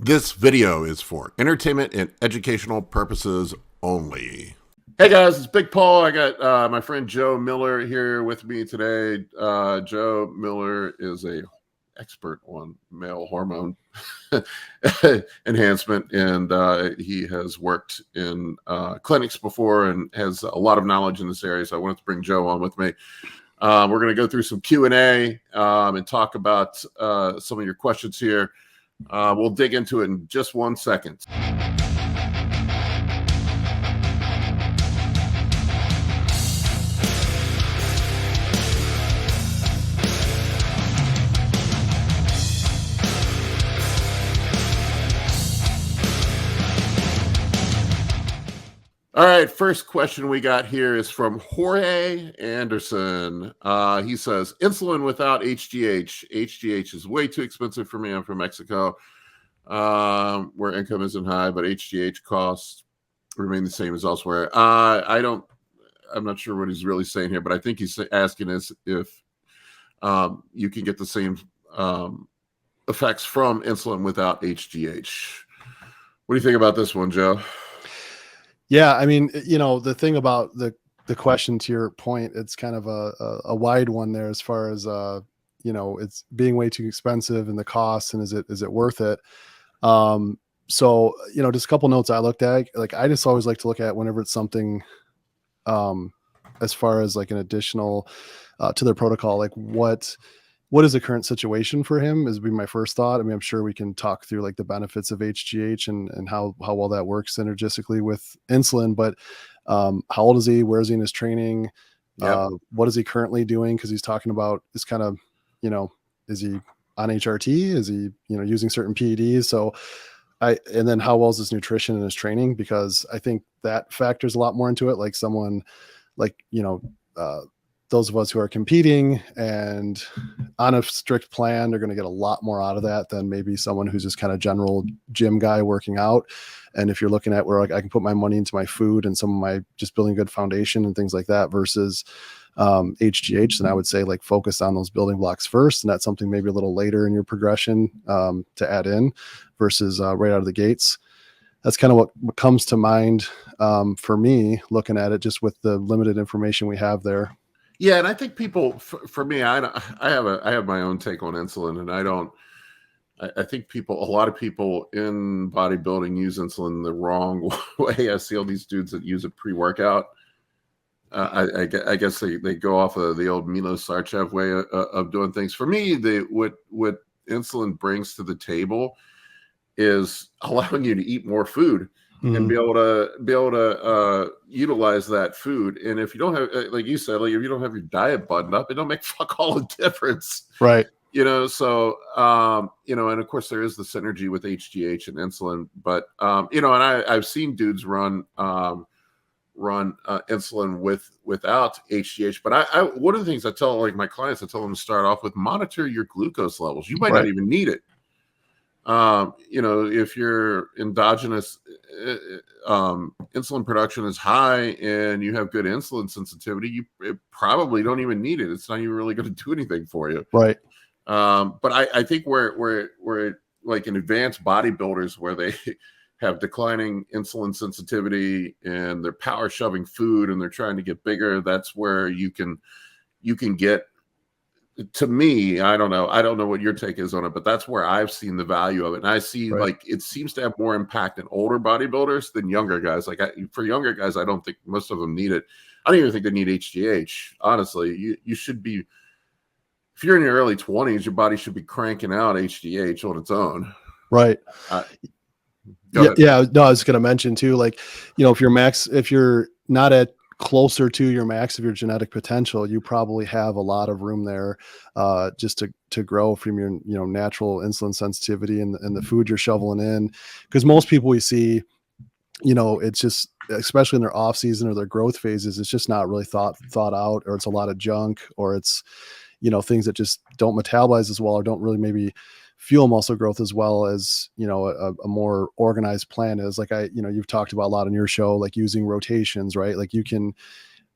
This video is for entertainment and educational purposes only. Hey guys, it's Big Paul. I got my friend Joe Miller here with me today. Joe Miller is a expert on male hormone enhancement, and he has worked in clinics before and has a lot of knowledge in this area. So I wanted to bring Joe on with me. We're going to go through some Q&A and talk about some of your questions here. We'll dig into it in just 1 second. All right, first question we got here is from Jorge Anderson. He says, insulin without HGH. HGH is way too expensive for me. I'm from Mexico, where income isn't high, but HGH costs remain the same as elsewhere. I'm not sure what he's really saying here, but I think he's asking us if you can get the same effects from insulin without HGH. What do you think about this one, Joe? Yeah, I mean, the thing about the question, to your point, it's kind of a wide one there as far as it's being way too expensive and the cost, and is it worth it? So just a couple notes I looked at. Like, I just always like to look at whenever it's something as far as like an additional to their protocol, like what is the current situation for him is be my first thought. I mean, I'm sure we can talk through like the benefits of HGH and how well that works synergistically with insulin, but how old is he? Where is he in his training? Yep. What is he currently doing? Cause he's talking about this kind of, is he on HRT? Is he, using certain PEDs? So and then how well is his nutrition and his training? Because I think that factors a lot more into it. Like someone like, those of us who are competing and on a strict plan, they're going to get a lot more out of that than maybe someone who's just kind of general gym guy working out. And if you're looking at where like I can put my money into my food and some of my just building good foundation and things like that versus HGH, then I would say like focus on those building blocks first. And that's something maybe a little later in your progression to add in versus right out of the gates. That's kind of what comes to mind for me looking at it just with the limited information we have there. Yeah, and I think people, for me, I have my own take on insulin, and I think a lot of people in bodybuilding use insulin the wrong way. I see all these dudes that use it pre-workout. I guess they go off of the old Milos Sarcev way of doing things. For me, what insulin brings to the table is allowing you to eat more food. Mm-hmm. And be able to utilize that food. And if you don't have, like you said, like if you don't have your diet buttoned up, it don't make fuck all the difference. Right. So, and of course there is the synergy with HGH and insulin, but, and I've seen dudes run insulin without HGH, but I one of the things I tell like my clients, I tell them to start off with monitor your glucose levels. You might not even need it. If your endogenous insulin production is high and you have good insulin sensitivity, you probably don't even need it. It's not even really going to do anything for you. Right. But I think we're like in advanced bodybuilders where they have declining insulin sensitivity and they're power shoving food and they're trying to get bigger. That's where you can get. To me, I don't know what your take is on it, but that's where I've seen the value of it. And I see like it seems to have more impact in older bodybuilders than younger guys. Like for younger guys, I don't think most of them need it. I don't even think they need HGH. Honestly, you should be, if you're in your early 20s, your body should be cranking out HGH on its own. Right. Yeah. No, I was going to mention too, like, if you're not at closer to your max of your genetic potential, you probably have a lot of room there just to grow from your natural insulin sensitivity and the food you're shoveling in. Because most people we see, it's just, especially in their off season or their growth phases, it's just not really thought out, or it's a lot of junk, or it's things that just don't metabolize as well or don't really maybe fuel muscle growth as well as, a more organized plan is. Like you've talked about a lot on your show, like using rotations, right? Like you can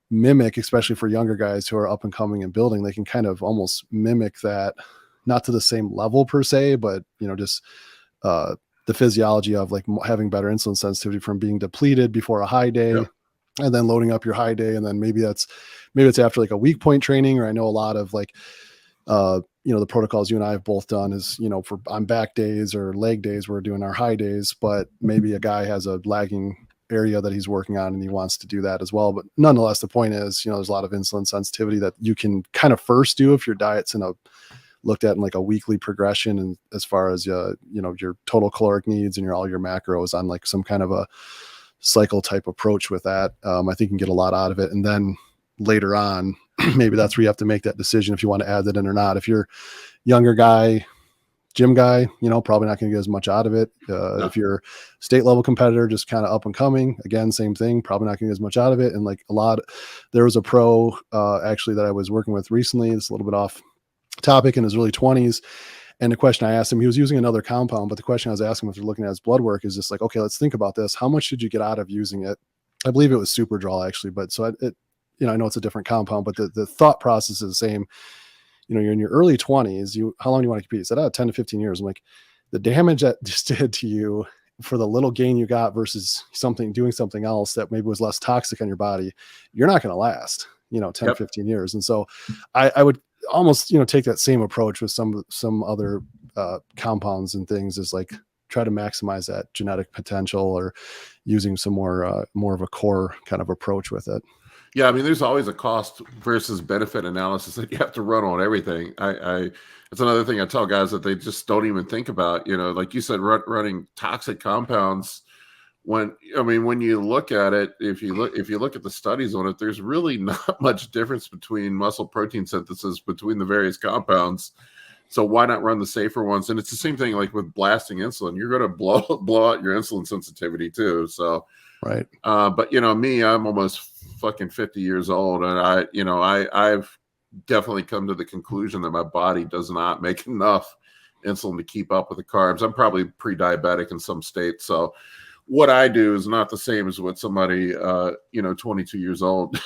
mimic, especially for younger guys who are up and coming and building, they can kind of almost mimic that, not to the same level per se, but just the physiology of like having better insulin sensitivity from being depleted before a high day. Yep. And then loading up your high day. And then maybe it's after like a weak point training, or I know a lot of like, the protocols you and I have both done is, for on back days or leg days, we're doing our high days, but maybe a guy has a lagging area that he's working on and he wants to do that as well. But nonetheless, the point is, there's a lot of insulin sensitivity that you can kind of first do if your diet's looked at in like a weekly progression. And as far as, your total caloric needs and all your macros on like some kind of a cycle type approach with that, I think you can get a lot out of it. And then later on, maybe that's where you have to make that decision if you want to add that in or not. If you're younger guy, gym guy, probably not going to get as much out of it. No. If you're state level competitor, just kind of up and coming, again, same thing, probably not going to get as much out of it. And like there was a pro actually that I was working with recently. It's a little bit off topic, in his early 20s. And the question I asked him, he was using another compound, but the question I was asking him, if they're looking at his blood work, is just like, okay, let's think about this. How much did you get out of using it? I believe it was Superdrol actually, but so I know it's a different compound, but the thought process is the same. You're in your early 20s. How long do you want to compete? He said, 10 to 15 years. I'm like, the damage that just did to you for the little gain you got versus doing something else that maybe was less toxic on your body, you're not going to last, 10, Yep. 15 years. And so I would almost, take that same approach with some other compounds and things, is like try to maximize that genetic potential, or using some more of a core kind of approach with it. Yeah, I mean, there's always a cost versus benefit analysis that you have to run on everything. It's another thing I tell guys that they just don't even think about. Like you said, running toxic compounds. When you look at it, if you look at the studies on it, there's really not much difference between muscle protein synthesis between the various compounds. So why not run the safer ones? And it's the same thing like with blasting insulin. You're going to blow out your insulin sensitivity too. So right. But me, I'm almost fucking 50 years old, and I've definitely come to the conclusion that my body does not make enough insulin to keep up with the carbs. I'm probably pre-diabetic in some states, so what I do is not the same as what somebody 22 years old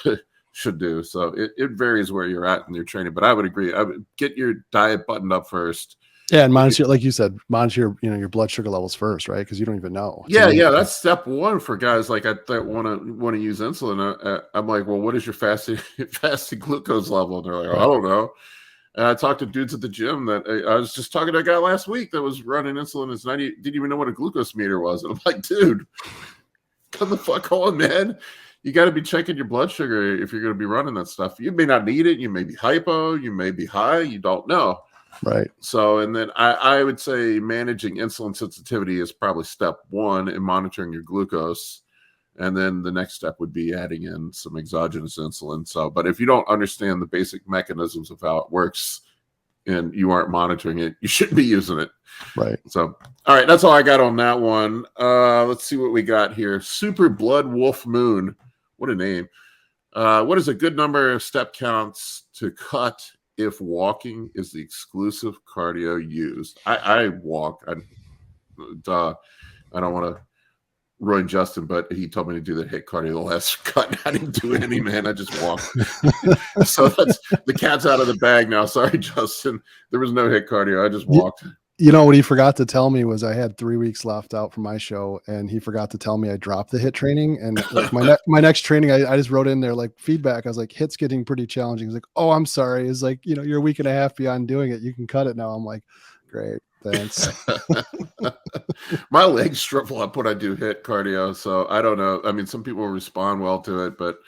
should do. So it varies where you're at in your training, but I would agree. I would get your diet buttoned up first. Yeah, and monitor, like you said, monitor your blood sugar levels first, right? Because you don't even know. Yeah, that's step one for guys like that want to use insulin. I'm like, well, what is your fasting glucose level? And they're like, I don't know. And I talked to dudes at the gym that I was just talking to a guy last week that was running insulin. His 90 didn't even know what a glucose meter was. And I'm like, dude, come the fuck on, man. You got to be checking your blood sugar if you're going to be running that stuff. You may not need it. You may be hypo. You may be high. You don't know. Right. So, and then I would say managing insulin sensitivity is probably step one in monitoring your glucose. And then the next step would be adding in some exogenous insulin. So, but if you don't understand the basic mechanisms of how it works and you aren't monitoring it, you shouldn't be using it. Right. So, all right, that's all I got on that one. Let's see what we got here. Super Blood Wolf Moon. What a name. What is a good number of step counts to cut if walking is the exclusive cardio used? I walk. I don't want to ruin Justin, but he told me to do the HIIT cardio the last cut. I didn't do any, man. I just walked. So that's the cat's out of the bag now. Sorry, Justin. There was no HIIT cardio. I just walked. What he forgot to tell me was I had 3 weeks left out for my show, and he forgot to tell me I dropped the HIIT training. And like my next training, I just wrote in there like feedback. I was like, HIIT's getting pretty challenging. He's like, oh, I'm sorry. It's like, you're a week and a half beyond doing it. You can cut it now. I'm like, great. Thanks. My legs shrivel up when I do HIIT cardio. So I don't know. I mean, some people respond well to it, but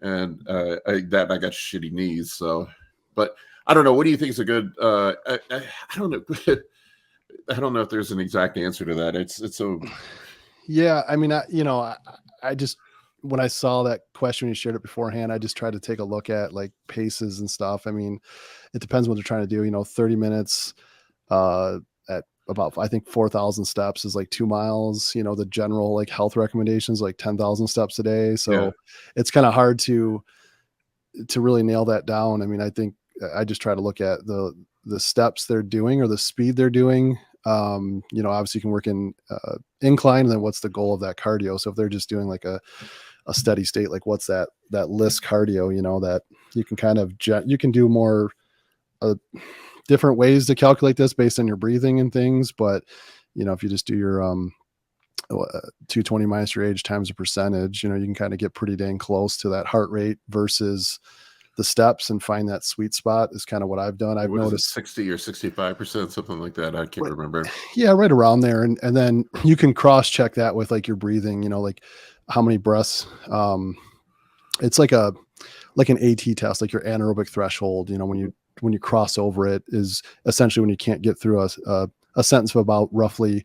I got shitty knees. So, but I don't know. What do you think is a good, I don't know. I don't know if there's an exact answer to that. It's so. Yeah. I mean, I just, when I saw that question, when you shared it beforehand, I just tried to take a look at like paces and stuff. I mean, it depends what they're trying to do, 30 minutes, at about, I think 4,000 steps is like 2 miles, the general like health recommendations, like 10,000 steps a day. So it's kind of hard to really nail that down. I mean, I think I just try to look at the steps they're doing or the speed they're doing. Obviously you can work in incline, and then what's the goal of that cardio? So if they're just doing like a steady state, like what's that list cardio, that you can kind of, you can do more different ways to calculate this based on your breathing and things. But if you just do your 220 minus your age times a percentage, you can kind of get pretty dang close to that heart rate versus the steps, and find that sweet spot is kind of what I've done. I've noticed 60 or 65%, something like that. I can't remember. Yeah, right around there. And then you can cross check that with like your breathing, like how many breaths. It's like an AT test, like your anaerobic threshold, when you cross over it is essentially when you can't get through a sentence of about roughly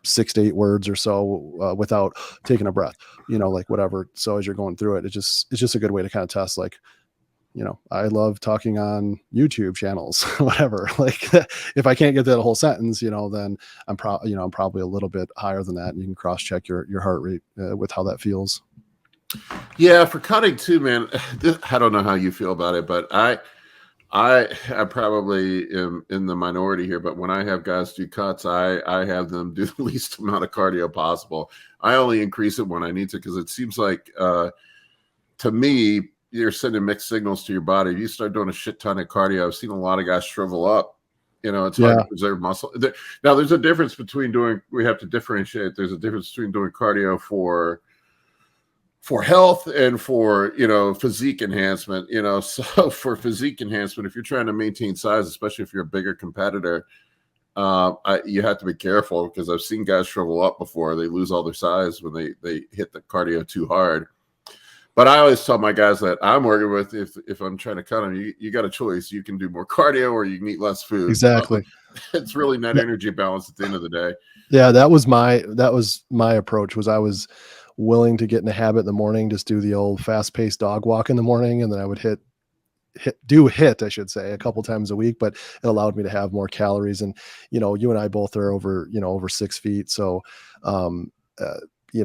6 to 8 words or so without taking a breath, like whatever. So as you're going through it, it's just a good way to kind of test, like, I love talking on YouTube channels, whatever. Like if I can't get that whole sentence, then I'm probably a little bit higher than that. And you can cross check your heart rate with how that feels. Yeah. For cutting too, man, I don't know how you feel about it, but I probably am in the minority here, but when I have guys do cuts, I have them do the least amount of cardio possible. I only increase it when I need to, because it seems like, to me, you're sending mixed signals to your body. If you start doing a shit ton of cardio, I've seen a lot of guys shrivel up. It's hard to preserve muscle. Now, there's a difference between we have to differentiate. There's a difference between doing cardio for health and for, physique enhancement. So for physique enhancement, if you're trying to maintain size, especially if you're a bigger competitor, you have to be careful, because I've seen guys shrivel up before. They lose all their size when they hit the cardio too hard. But I always tell my guys that I'm working with, if I'm trying to cut them, you got a choice. You can do more cardio or you can eat less food. Exactly. It's really net energy balance at the end of the day. Yeah, that was my approach. Was I was willing to get in the habit in the morning, just do the old fast-paced dog walk in the morning, and then I would hit, I should say, a couple times a week, but it allowed me to have more calories. And, you and I both are over 6 feet. So,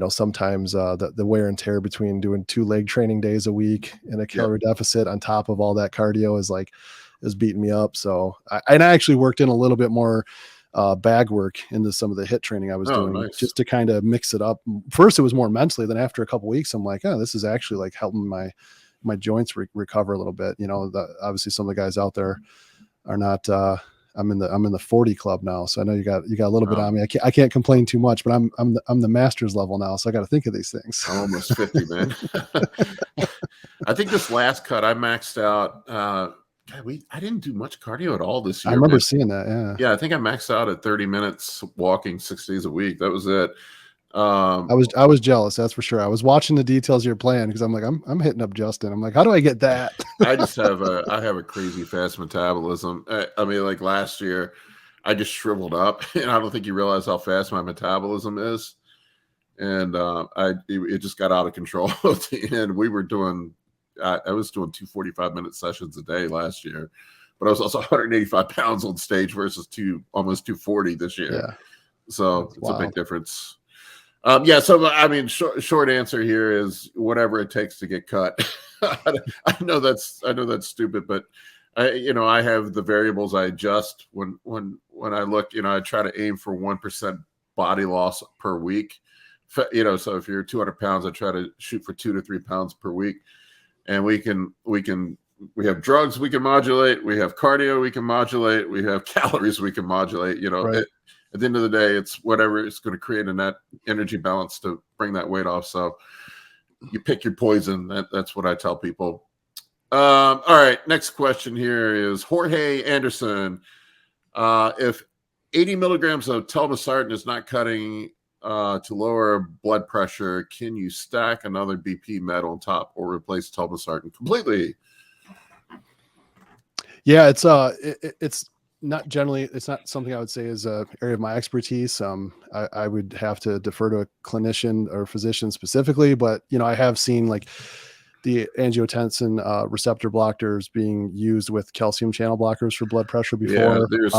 sometimes the wear and tear between doing 2 leg training days a week and a calorie deficit on top of all that cardio is beating me up. So I actually worked in a little bit more bag work into some of the HIIT training I was doing, nice. Just to kind of mix it up. First, it was more mentally. Then after a couple of weeks, I'm like, oh, this is actually like helping my joints recover a little bit. Obviously some of the guys out there are not, I'm in the 40 club now. So I know you got a little bit on me. I can't complain too much, but I'm the master's level now. So I got to think of these things. I'm almost 50, man. I think this last cut I maxed out. I didn't do much cardio at all this year. I remember seeing that. Yeah. Yeah. I think I maxed out at 30 minutes walking 6 days a week. That was it. I was jealous. That's for sure. I was watching the details of your plan, because I'm like, I'm hitting up Justin. I'm like, how do I get that? I have a crazy fast metabolism. I mean, like last year I just shriveled up, and I don't think you realize how fast my metabolism is. And it just got out of control at the end. I was doing 2 45-minute sessions a day last year, but I was also 185 pounds on stage versus almost 240 this year. Yeah. So it's a big difference. So I mean, short answer here is whatever it takes to get cut. I know that's stupid, but I have the variables I adjust when I look. I try to aim for 1% body loss per week. So if you're 200 pounds, I try to shoot for 2 to 3 pounds per week. And we have drugs we can modulate, we have cardio we can modulate, we have calories we can modulate. Right. At the end of the day, it's whatever is going to create a net energy balance to bring that weight off. So you pick your poison. That's what I tell people. All right. Next question here is Jorge Anderson. If 80 milligrams of telmisartan is not cutting to lower blood pressure, can you stack another BP med on top or replace telmisartan completely? Yeah, it's not something I would say is a area of my expertise. I would have to defer to a clinician or physician specifically, but I have seen like the angiotensin receptor blockers being used with calcium channel blockers for blood pressure before. Yeah, there's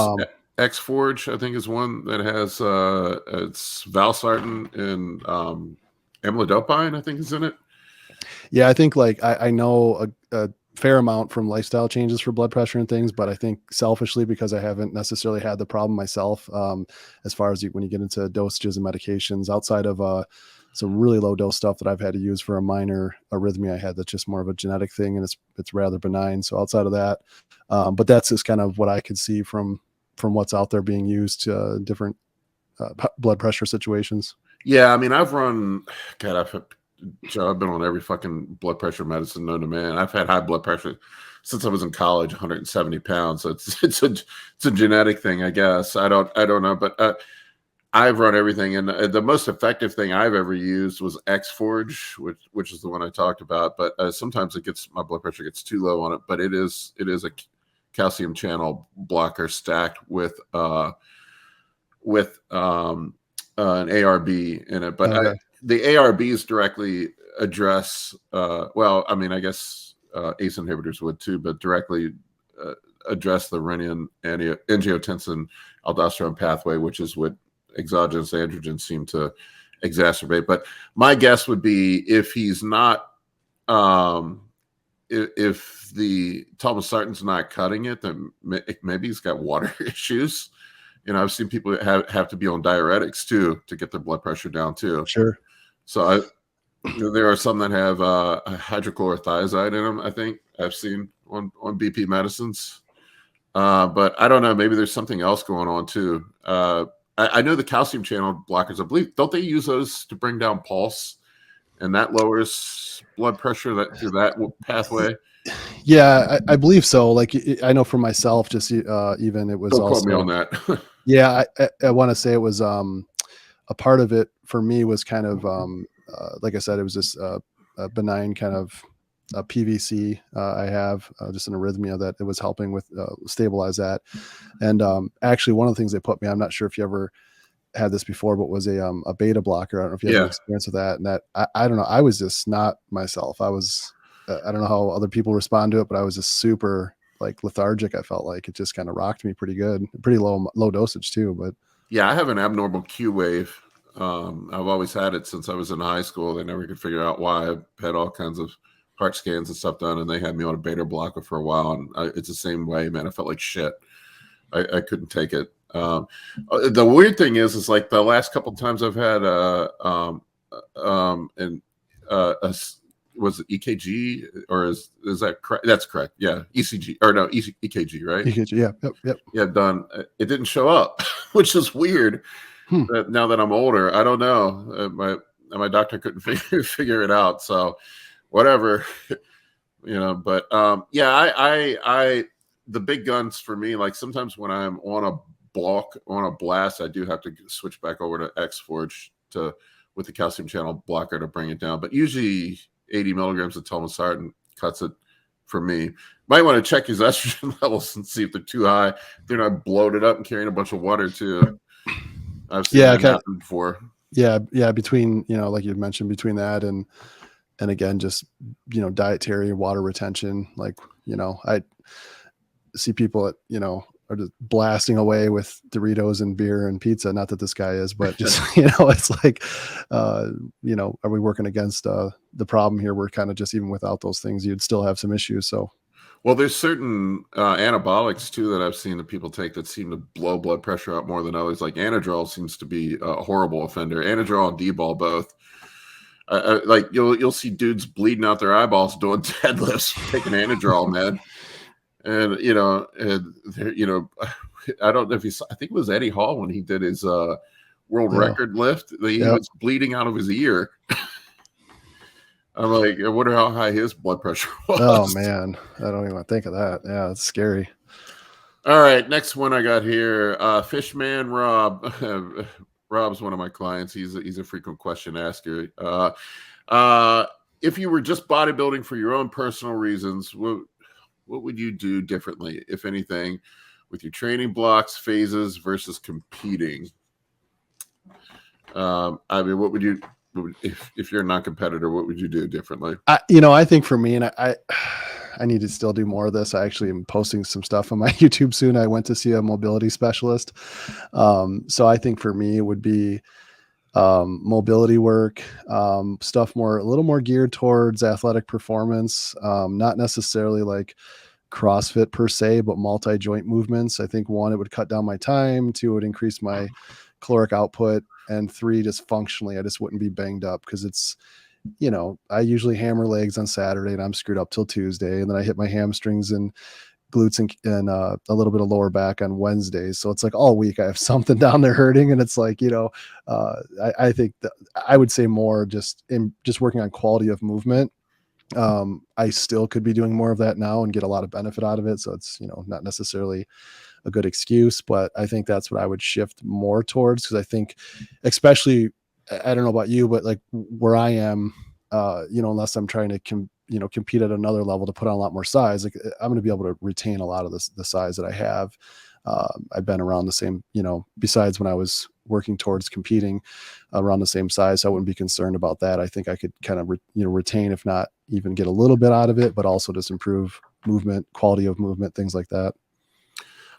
X-Forge, I think, is one that has it's valsartan and amlodipine, I think, is in it. Yeah, I think like I know a fair amount from lifestyle changes for blood pressure and things, but I think selfishly, because I haven't necessarily had the problem myself, as far as when you get into dosages and medications outside of some really low dose stuff that I've had to use for a minor arrhythmia I had, that's just more of a genetic thing, and it's rather benign. So outside of that, but that's just kind of what I could see from what's out there being used different blood pressure situations. Yeah, I mean, I've run. God, Joe, I've been on every fucking blood pressure medicine known to man. I've had high blood pressure since I was in college, 170 pounds. So it's a genetic thing, I guess. I don't know, but I've run everything, and the most effective thing I've ever used was X-Forge, which is the one I talked about. But sometimes my blood pressure gets too low on it. But it is a calcium channel blocker stacked with an ARB in it. But Okay. the ARBs directly address. Well, I mean, I guess ACE inhibitors would too, but directly address the renin angiotensin aldosterone pathway, which is what exogenous androgens seem to exacerbate. But my guess would be if he's not, if the telmisartan's not cutting it, then maybe he's got water issues. You know, I've seen people have to be on diuretics too to get their blood pressure down too. Sure. So there are some that have hydrochlorothiazide in them. I think I've seen on BP medicines. But I don't know. Maybe there's something else going on too. I know the calcium channel blockers, I believe, don't they use those to bring down pulse, and that lowers blood pressure through that pathway? Yeah, I believe so. Like I know for myself, just even it was Don't also quote me on that. yeah. I want to say it was a part of it for me was kind of like I said, it was this a benign kind of PVC I have just an arrhythmia that it was helping with stabilize that. And actually, one of the things they put me, I'm not sure if you ever had this before, but was a beta blocker. I don't know if you had any experience with that. And that I don't know, I was just not myself. I was I don't know how other people respond to it, but I was just super like lethargic. I felt like it just kind of rocked me pretty good, pretty low dosage too. But yeah, I have an abnormal Q wave. I've always had it since I was in high school. They never could figure out why. I had all kinds of heart scans and stuff done, and they had me on a beta blocker for a while. And it's the same way, man. I felt like shit. I couldn't take it. The weird thing is like the last couple of times I've had was it EKG or is that correct? That's correct. Yeah, ECG or no EKG, right? EKG, yep. Yeah, done. It didn't show up, which is weird. Now that I'm older, I don't know. My doctor couldn't figure it out. So whatever, you know. But yeah, I the big guns for me. Like sometimes when I'm on a blast, I do have to switch back over to X-Forge with the calcium channel blocker to bring it down. But usually 80 milligrams of telmisartan cuts it for me. Might want to check his estrogen levels and see if they're too high. They're not bloated up and carrying a bunch of water too. I've seen that happen before. Yeah. Between, you know, like you mentioned, between that and again, just, you know, dietary water retention. Like, you know, I see people that, you know, are just blasting away with Doritos and beer and pizza. Not that this guy is, but just, you know, it's like, you know, are we working against the problem here? We're kind of just, even without those things, you'd still have some issues. So, well, there's certain anabolics too that I've seen that people take that seem to blow blood pressure out more than others. Like Anadrol seems to be a horrible offender. Anadrol and D-bol both. Like you'll see dudes bleeding out their eyeballs doing deadlifts, taking Anadrol, man. And you know, I don't know if you saw, I think it was Eddie Hall when he did his world record lift. He was bleeding out of his ear. I'm like, I wonder how high his blood pressure was. Oh man, I don't even want to think of that. Yeah, it's scary. All right, next one I got here, Fishman Rob. Rob's one of my clients. He's a frequent question asker. If you were just bodybuilding for your own personal reasons, what would you do differently, if anything, with your training blocks, phases versus competing? I mean, what would you, if you're a non-competitor, what would you do differently? I think for me, and I need to still do more of this. I actually am posting some stuff on my YouTube soon. I went to see a mobility specialist. So I think for me, it would be mobility work, stuff a little more geared towards athletic performance, not necessarily like CrossFit per se, but multi-joint movements. I think one, it would cut down my time. Two, it would increase my caloric output. And three, just functionally, I just wouldn't be banged up because it's, you know, I usually hammer legs on Saturday and I'm screwed up till Tuesday. And then I hit my hamstrings and glutes and a little bit of lower back on Wednesdays. So it's like all week I have something down there hurting. And it's like, I think that I would say more just working on quality of movement. I still could be doing more of that now and get a lot of benefit out of it. So it's, not necessarily a good excuse, but I think that's what I would shift more towards. Cause I think, especially, I don't know about you, but like where I am, unless I'm trying to compete at another level to put on a lot more size, like I'm going to be able to retain a lot of the size that I have. I've been around the same, besides when I was working towards competing around the same size. So I wouldn't be concerned about that. I think I could kind of, retain, if not even get a little bit out of it, but also just improve movement, quality of movement, things like that.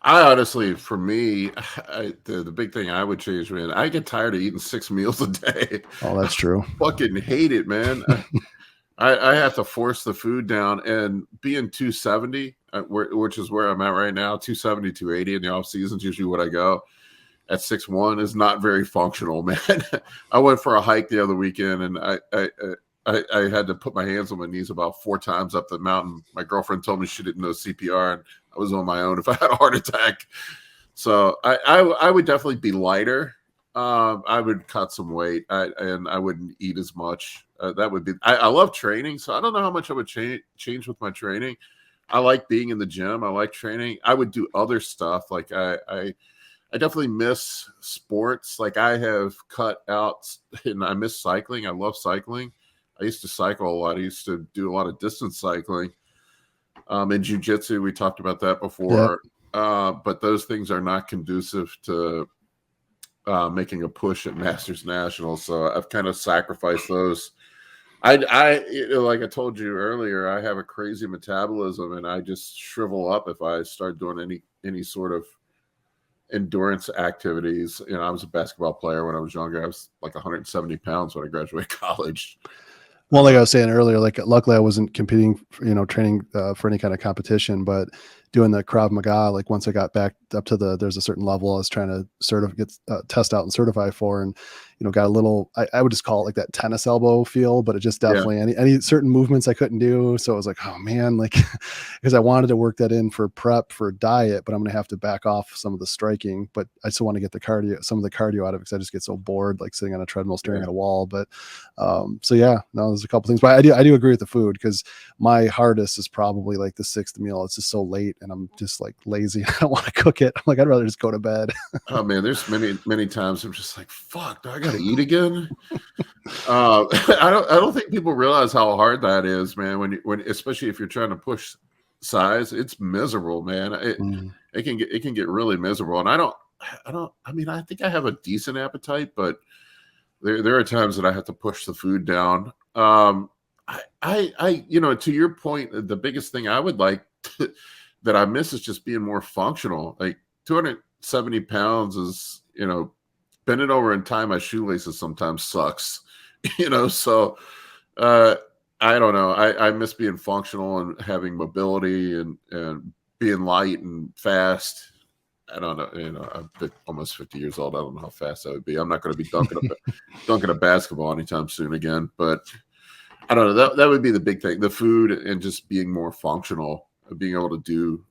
I honestly, for me, the big thing I would change, man, I get tired of eating 6 meals a day. Oh, that's true. I fucking hate it, man. I have to force the food down, and being 270, which is where I'm at right now, 270, 280 in the off season is usually what I go. At 6'1" is not very functional, man. I went for a hike the other weekend, and I had to put my hands on my knees about 4 times up the mountain. My girlfriend told me she didn't know CPR, and I was on my own if I had a heart attack. So I would definitely be lighter. I would cut some weight, and I wouldn't eat as much. That would be. I love training, so I don't know how much I would change with my training. I like being in the gym. I like training. I would do other stuff. Like I definitely miss sports. Like I have cut out, and I miss cycling. I love cycling. I used to cycle a lot. I used to do a lot of distance cycling. In jiu-jitsu, we talked about that before. Yeah. But those things are not conducive to making a push at Masters Nationals. So I've kind of sacrificed those. Like I told you earlier, I have a crazy metabolism, and I just shrivel up if I start doing any sort of endurance activities. I was a basketball player when I was younger. I was like 170 pounds when I graduated college. Well, like I was saying earlier, like luckily I wasn't competing, training for any kind of competition, but doing the Krav Maga, like once I got back up to there's a certain level I was trying to test out and certify for, and got a little, I would just call it like that tennis elbow feel, but it just definitely any certain movements I couldn't do. So I was like, oh man, like because I wanted to work that in for prep for diet, but I'm going to have to back off some of the striking, but I still want to get some of the cardio out of it because I just get so bored, like sitting on a treadmill staring at a wall. But so yeah, no, there's a couple things, but I do agree with the food, because my hardest is probably like the 6th meal. It's just so late and I'm just like lazy. I don't want to cook it. I'm like, I'd rather just go to bed. Oh man, there's many times I'm just like, fuck, do I gotta eat again? I don't think people realize how hard that is, man. When especially if you're trying to push size, it's miserable, man. It can get really miserable. And I mean, I think I have a decent appetite, but there are times that I have to push the food down. To your point, the biggest thing I would like that I miss is just being more functional. Like 270 pounds is, bending over and tying my shoelaces sometimes sucks, so I don't know. I miss being functional and having mobility and being light and fast. I don't know. I'm almost 50 years old. I don't know how fast I would be. I'm not going to be dunking a basketball anytime soon again, but I don't know. That would be the big thing, the food and just being more functional, being able to do,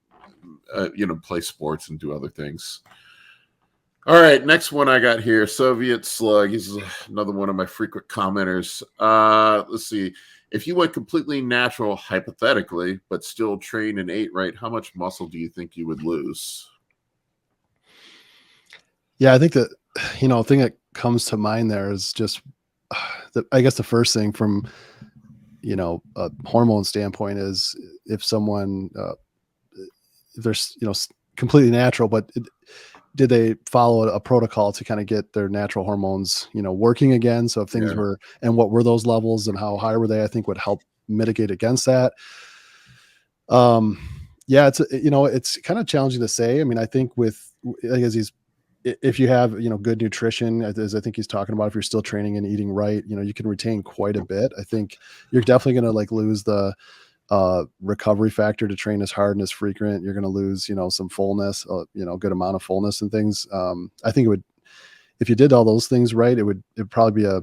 play sports and do other things. All right, next one I got here, Soviet Slug. He's another one of my frequent commenters. Let's see. If you went completely natural, hypothetically, but still trained and ate right, how much muscle do you think you would lose? Yeah, I think that, thing that comes to mind there is just, I guess the first thing from, a hormone standpoint is if someone, if they're, completely natural, but did they follow a protocol to kind of get their natural hormones, working again? So if things were, and what were those levels and how high were they, I think would help mitigate against that. Yeah, it's kind of challenging to say. I mean, I think if you have, good nutrition, as I think he's talking about, if you're still training and eating right, you can retain quite a bit. I think you're definitely going to like lose the recovery factor to train as hard and as frequent. You're going to lose, some fullness, good amount of fullness and things. I think if you did all those things right, it'd probably be a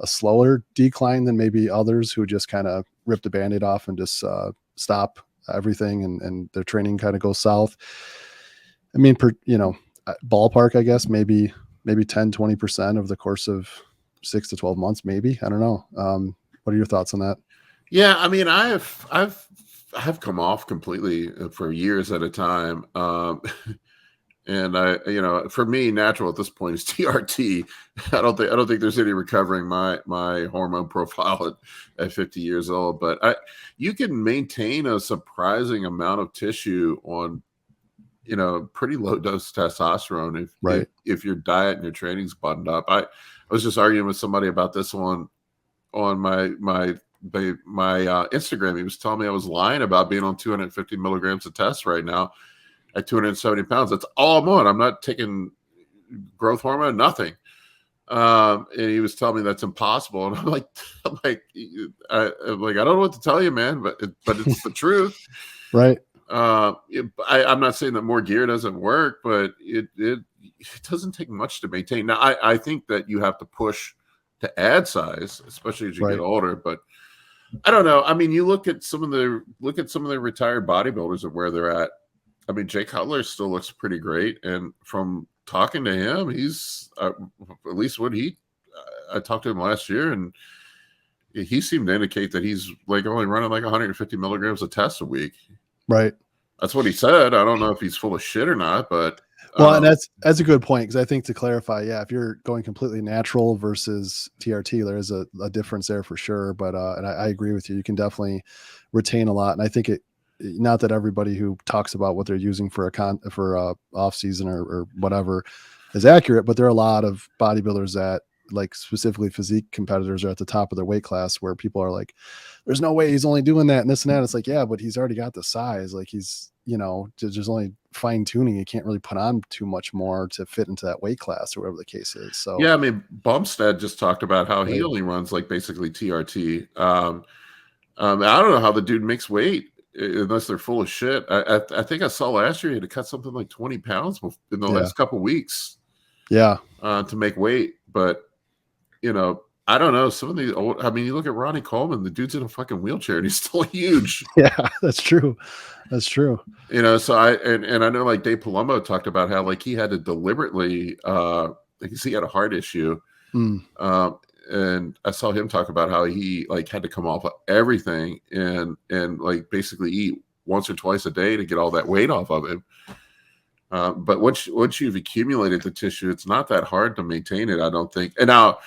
slower decline than maybe others who just kind of rip the Band-Aid off and just stop everything, and their training kind of goes south. I mean, ballpark, I guess, maybe 10-20% of the course of 6 to 12 months, maybe. I don't know. What are your thoughts on that? Yeah, I mean, I've come off completely for years at a time. And for me, natural at this point is TRT. I don't think there's any recovering my hormone profile at 50 years old. But you can maintain a surprising amount of tissue on, pretty low dose testosterone if your diet and your training's buttoned up. I was just arguing with somebody about this on my Instagram. He was telling me I was lying about being on 250 milligrams of test right now at 270 pounds. That's all I'm on. I'm not taking growth hormone, nothing. And he was telling me that's impossible. And I'm like, I don't know what to tell you, man, but it's the truth. Right. I'm not saying that more gear doesn't work, but it doesn't take much to maintain. Now, I think that you have to push to add size, especially as you get older. But I don't know. I mean, you look at some of the retired bodybuilders and where they're at. I mean, Jay Cutler still looks pretty great, and from talking to him, he's at least I talked to him last year, and he seemed to indicate that he's like only running like 150 milligrams of tests a week. Right. That's what he said. I don't know if he's full of shit or not, but well, and that's a good point, because I think, to clarify, if you're going completely natural versus TRT, there is a difference there for sure. But and I agree with you. You can definitely retain a lot, and I think not that everybody who talks about what they're using for off season or whatever is accurate, but there are a lot of bodybuilders that, like, specifically physique competitors, are at the top of their weight class, where people are like, there's no way he's only doing that and this and that. It's like, yeah, but he's already got the size. Like, he's, just only fine tuning. You can't really put on too much more to fit into that weight class or whatever the case is. So yeah, I mean, Bumstead just talked about how he only runs like basically TRT. I don't know how the dude makes weight unless they're full of shit. I think I saw last year he had to cut something like 20 pounds in the last couple of weeks. Yeah. To make weight. But, I don't know. Some of the old, I mean, you look at Ronnie Coleman, the dude's in a fucking wheelchair and he's still huge. Yeah, that's true. That's true. So I know, like, Dave Palumbo talked about how, like, he had to deliberately, because he had a heart issue. And I saw him talk about how he, like, had to come off of everything and like basically eat once or twice a day to get all that weight off of him. But once you've accumulated the tissue, it's not that hard to maintain it, I don't think. And now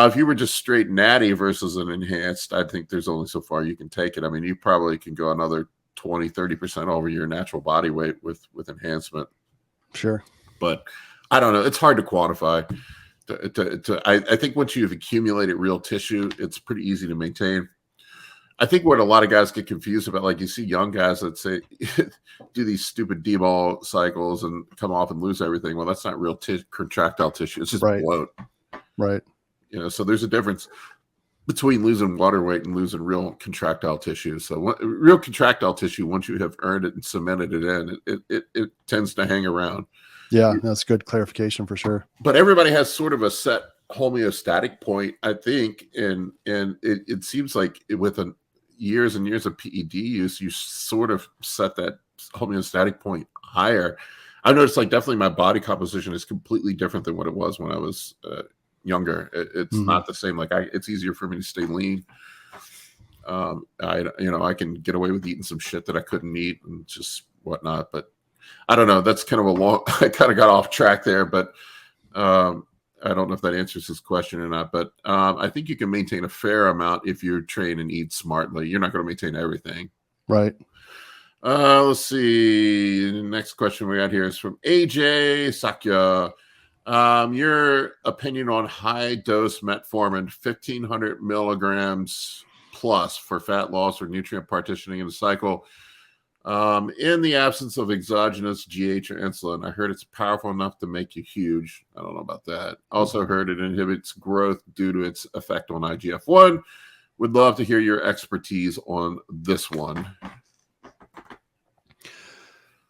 if you were just straight natty versus an enhanced, I think there's only so far you can take it. I mean, you probably can go another 20-30% over your natural body weight with enhancement. Sure. But I don't know. It's hard to quantify. I think once you've accumulated real tissue, it's pretty easy to maintain. I think what a lot of guys get confused about, like, you see young guys that say do these stupid D-ball cycles and come off and lose everything. Well, that's not real contractile tissue. It's just bloat. Right. So there's a difference between losing water weight and losing real contractile tissue. So real contractile tissue, once you have earned it and cemented it in, it tends to hang around. Yeah, that's good clarification for sure. But everybody has sort of a set homeostatic point, I think, and it seems like with years and years of PED use, you sort of set that homeostatic point higher. I noticed, like, definitely my body composition is completely different than what it was when I was younger. It's not the same. Like, it's easier for me to stay lean. I can get away with eating some shit that I couldn't eat and just whatnot. But I don't know. That's kind of I kind of got off track there, but I don't know if that answers his question or not. But I think you can maintain a fair amount if you train and eat smartly. You're not going to maintain everything. Right. Let's see. The next question we got here is from AJ Sakya. Your opinion on high dose metformin, 1,500 milligrams plus for fat loss or nutrient partitioning in the cycle. In the absence of exogenous GH or insulin, I heard it's powerful enough to make you huge. I don't know about that. Also heard it inhibits growth due to its effect on IGF-1. Would love to hear your expertise on this one.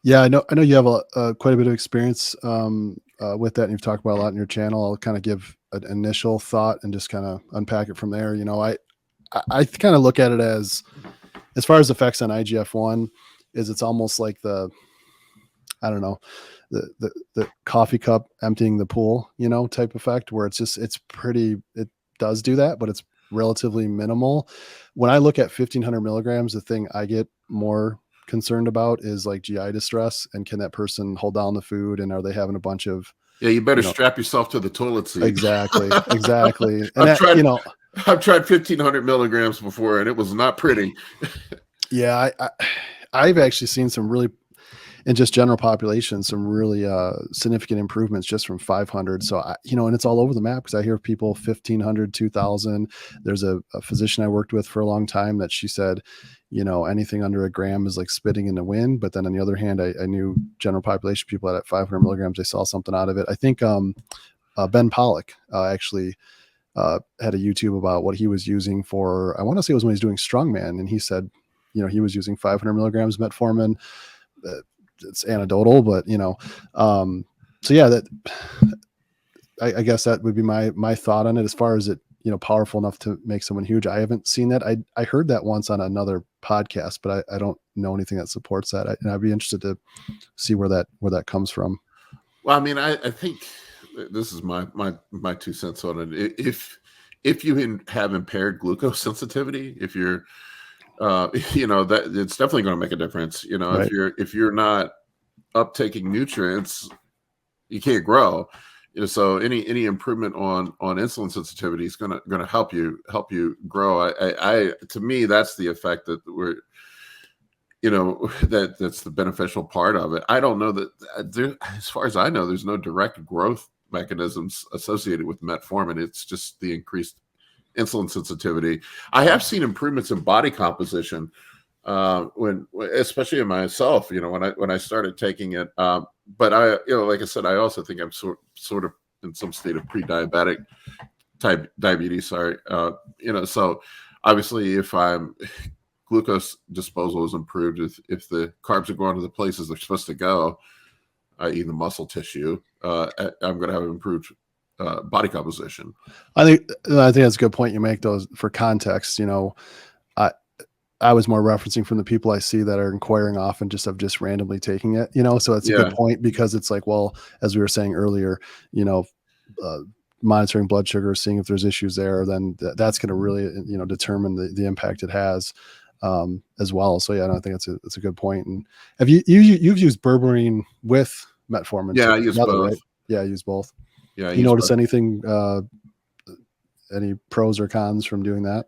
Yeah, I know you have quite a bit of experience with that, and you've talked about a lot in your channel. I'll kind of give an initial thought and just kind of unpack it from there. I kind of look at it as, as far as effects on IGF-1 is, it's almost like I don't know, the coffee cup emptying the pool, type effect, where it does do that, but it's relatively minimal. When I look at 1500 milligrams, the thing I get more concerned about is like GI distress, and can that person hold down the food, and are they having a bunch of, Yeah, you better strap yourself to the toilet seat. Exactly. And I've tried 1500 milligrams before, and it was not pretty. Yeah, I've actually seen some really, in just general population, some really significant improvements just from 500. So, and it's all over the map, because I hear people 1500, 2000. There's a physician I worked with for a long time that she said, anything under a gram is like spitting in the wind. But then on the other hand, I knew general population people that at 500 milligrams, they saw something out of it. I think Ben Pollock actually had a YouTube about what he was using for, I want to say it was when he was doing strongman. And he said, he was using 500 milligrams metformin. It's anecdotal, but so yeah, that I guess that would be my thought on it. As far as it, powerful enough to make someone huge, I haven't seen that. I heard that once on another podcast, but I don't know anything that supports that. And I'd be interested to see where that comes from. Well, I mean, I think this is my 2 cents on it. If you have impaired glucose sensitivity, if you're that it's definitely going to make a difference. Right. If you're not uptaking nutrients, you can't grow. So any improvement on insulin sensitivity is going to help you grow. I to me, that's the effect that we're, that's the beneficial part of it. I don't know that as far as I know, there's no direct growth mechanisms associated with metformin. It's just the increased insulin sensitivity. I have seen improvements in body composition especially in myself, when I started taking it. But I, like I said, I also think I'm sort of in some state of pre-diabetic type diabetes. Sorry. So obviously if I'm glucose disposal is improved, if the carbs are going to the places they're supposed to go, i.e. the muscle tissue, I'm going to have improved body composition. I think that's a good point you make, those for context. I was more referencing from the people I see that are inquiring often of just randomly taking it, so it's a good point, because it's like, well, as we were saying earlier, monitoring blood sugar, seeing if there's issues there, then that's going to really, determine the impact it has as well. So yeah, I think that's a good point. And have you've used berberine with metformin? Yeah, I use both. Right? Yeah, I use both. Yeah. You notice anything, any pros or cons from doing that?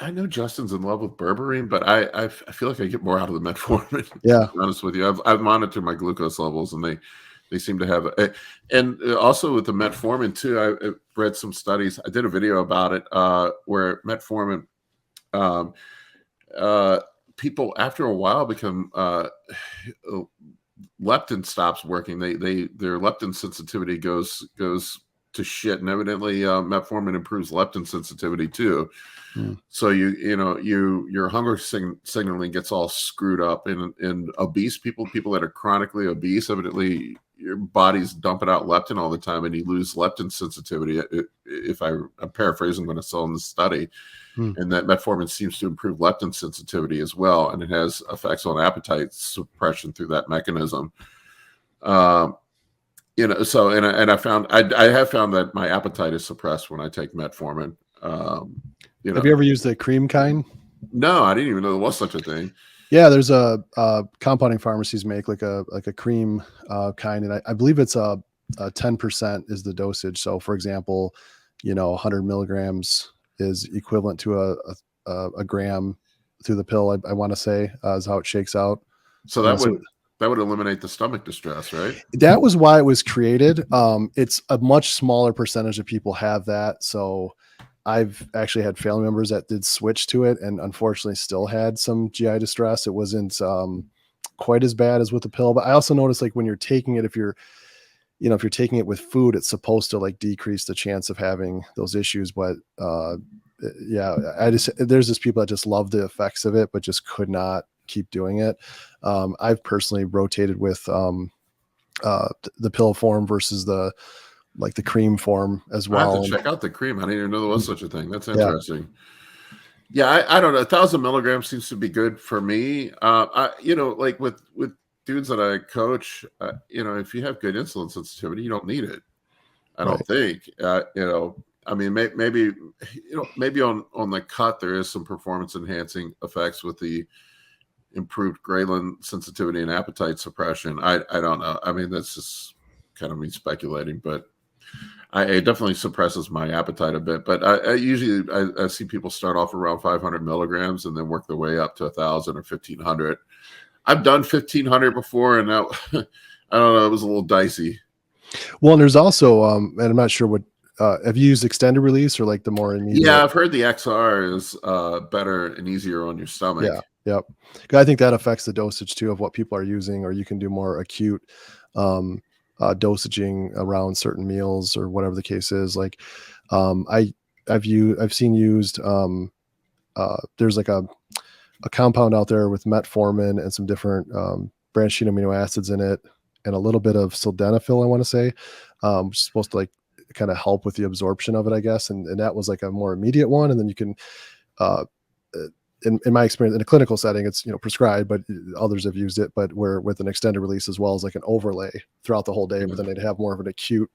I know Justin's in love with berberine, but I feel like I get more out of the metformin. Yeah. To be honest with you, I've monitored my glucose levels, and they seem to have and also with the metformin too. I read some studies. I did a video about it where metformin, people after a while become leptin stops working. Their leptin sensitivity goes to shit, and evidently metformin improves leptin sensitivity too. So your hunger signaling gets all screwed up. In obese people that are chronically obese, evidently your body's dumping out leptin all the time, and you lose leptin sensitivity. If I'm paraphrasing what I saw in the study, and that metformin seems to improve leptin sensitivity as well, and it has effects on appetite suppression through that mechanism. So and I have found that my appetite is suppressed when I take metformin. Have you ever used the cream kind? No, I didn't even know there was such a thing. Yeah, there's a compounding pharmacies make like a cream kind, and I believe it's a 10% is the dosage. So for example, 100 milligrams is equivalent to a gram through the pill. I want to say is how it shakes out. So that would eliminate the stomach distress, right? That was why it was created. It's a much smaller percentage of people have that. So I've actually had family members that did switch to it, and unfortunately still had some GI distress. It wasn't quite as bad as with the pill, but I also noticed, like, when you're taking it, if you're taking it with food, it's supposed to like decrease the chance of having those issues. But there's just people that just love the effects of it, but just could not keep doing it. I've personally rotated with the pill form versus the cream form as well. I have to check out the cream. I didn't even know there was such a thing. That's interesting. Yeah, I don't know. 1,000 milligrams seems to be good for me. Like with dudes that I coach, if you have good insulin sensitivity, you don't need it. I Right. don't think. I mean, maybe maybe on the cut there is some performance enhancing effects with the improved ghrelin sensitivity and appetite suppression. I don't know. I mean, that's just kind of me speculating, but it definitely suppresses my appetite a bit. But I usually I see people start off around 500 milligrams and then work their way up to 1,000 or 1,500. I've done 1,500 before, and that I don't know, it was a little dicey. Well, and there's also, and I'm not sure what, have you used extended release or like the more immediate? Yeah, I've heard the XR is better and easier on your stomach. Yeah. Yep. I think that affects the dosage too of what people are using, or you can do more acute dosaging around certain meals or whatever the case is. Like, I've seen used, there's like a compound out there with metformin and some different branched chain amino acids in it, and a little bit of sildenafil, I want to say, which is supposed to like kind of help with the absorption of it, I guess. And that was like a more immediate one. And then you can, in my experience in a clinical setting, it's, prescribed, but others have used it, but where with an extended release as well as like an overlay throughout the whole day, but then they'd have more of an acute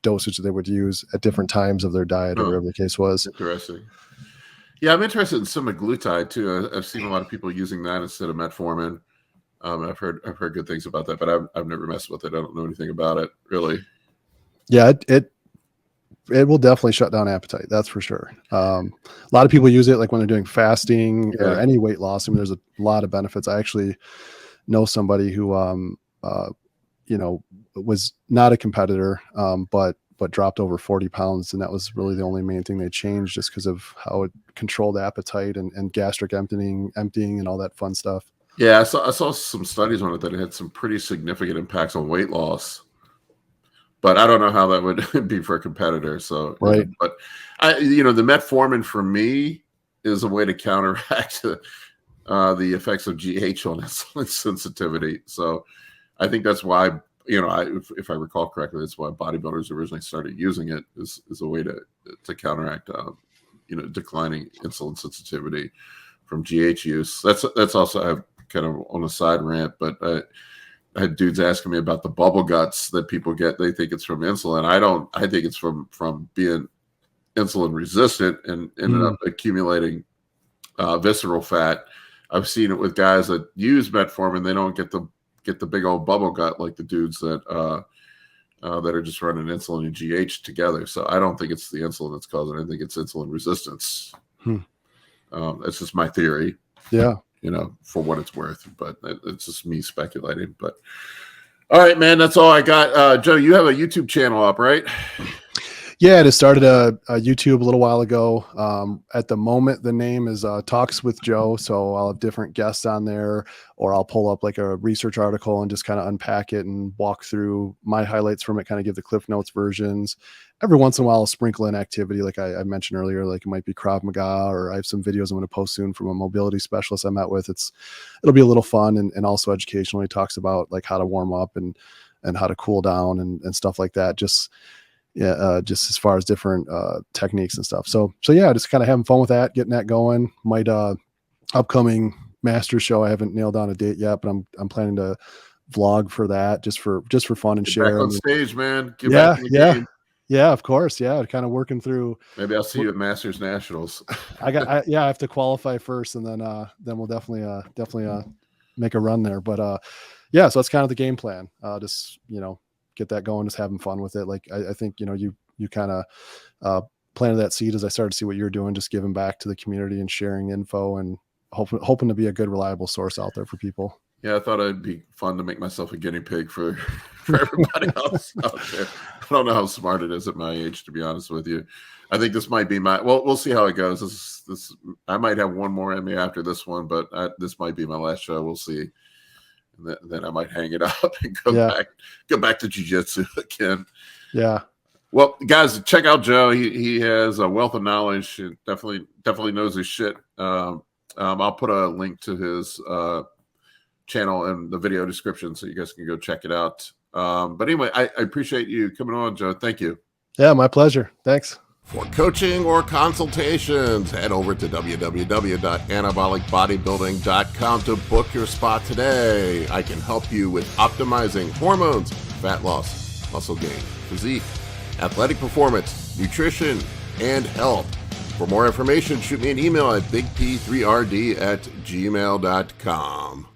dosage that they would use at different times of their diet or whatever the case was. Interesting. Yeah, I'm interested in semaglutide too. I've seen a lot of people using that instead of metformin. I've heard good things about that, but I've never messed with it. I don't know anything about it really. Yeah, it will definitely shut down appetite. That's for sure. A lot of people use it like when they're doing fasting or any weight loss. I mean, there's a lot of benefits. I actually know somebody who, was not a competitor, but dropped over 40 pounds. And that was really the only main thing they changed, just because of how it controlled appetite and gastric emptying and all that fun stuff. Yeah, I saw some studies on it that it had some pretty significant impacts on weight loss. But I don't know how that would be for a competitor. So, right. But the metformin for me is a way to counteract the effects of GH on insulin sensitivity. So I think that's why, if I recall correctly, that's why bodybuilders originally started using it is a way to counteract, declining insulin sensitivity from GH use. That's also, I have kind of on a side rant, but I had dudes asking me about the bubble guts that people get. They think it's from insulin. I think it's from being insulin resistant and ended up accumulating visceral fat. I've seen it with guys that use metformin. They don't get the big old bubble gut like the dudes that are just running insulin and GH together. So I don't think it's the insulin that's causing it. I think it's insulin resistance. That's just my theory. Yeah. For what it's worth, but it's just me speculating. But all right, man, that's all I got. Joe, you have a YouTube channel up, right? Yeah, I just started a YouTube a little while ago. At the moment, the name is Talks with Joe. So I'll have different guests on there, or I'll pull up like a research article and just kind of unpack it and walk through my highlights from it, kind of give the Cliff Notes versions. Every once in a while, I'll sprinkle in activity. Like I mentioned earlier, like it might be Krav Maga, or I have some videos I'm going to post soon from a mobility specialist I met with. It'll be a little fun and also educational. He talks about like how to warm up and how to cool down and stuff like that. Just as far as different techniques and stuff. So yeah, just kind of having fun with that, getting that going. Might upcoming master show, I haven't nailed down a date yet, but I'm planning to vlog for that just for fun and Get share. Back on stage, man. Get back in the game. Yeah, of course. Yeah, kind of working through. Maybe I'll see you at Masters Nationals. I have to qualify first, and then we'll definitely make a run there. But yeah, so that's kind of the game plan. Just get that going, just having fun with it. Like I think you kind of planted that seed as I started to see what you're doing, just giving back to the community and sharing info and hoping to be a good, reliable source out there for people. Yeah, I thought it'd be fun to make myself a guinea pig for everybody else out there. I don't know how smart it is at my age, to be honest with you. I think this might be we'll see how it goes. This I might have one more in me after this one, but this might be my last show. We'll see. And then I might hang it up and go back to jiu-jitsu again. Yeah. Well, guys, check out Joe. He has a wealth of knowledge. He definitely knows his shit. I'll put a link to his channel in the video description so you guys can go check it out. But anyway, I appreciate you coming on, Joe. Thank you. Yeah, my pleasure. Thanks. For coaching or consultations, head over to www.anabolicbodybuilding.com to book your spot today. I can help you with optimizing hormones, fat loss, muscle gain, physique, athletic performance, nutrition, and health. For more information, shoot me an email at bigp3rd@gmail.com.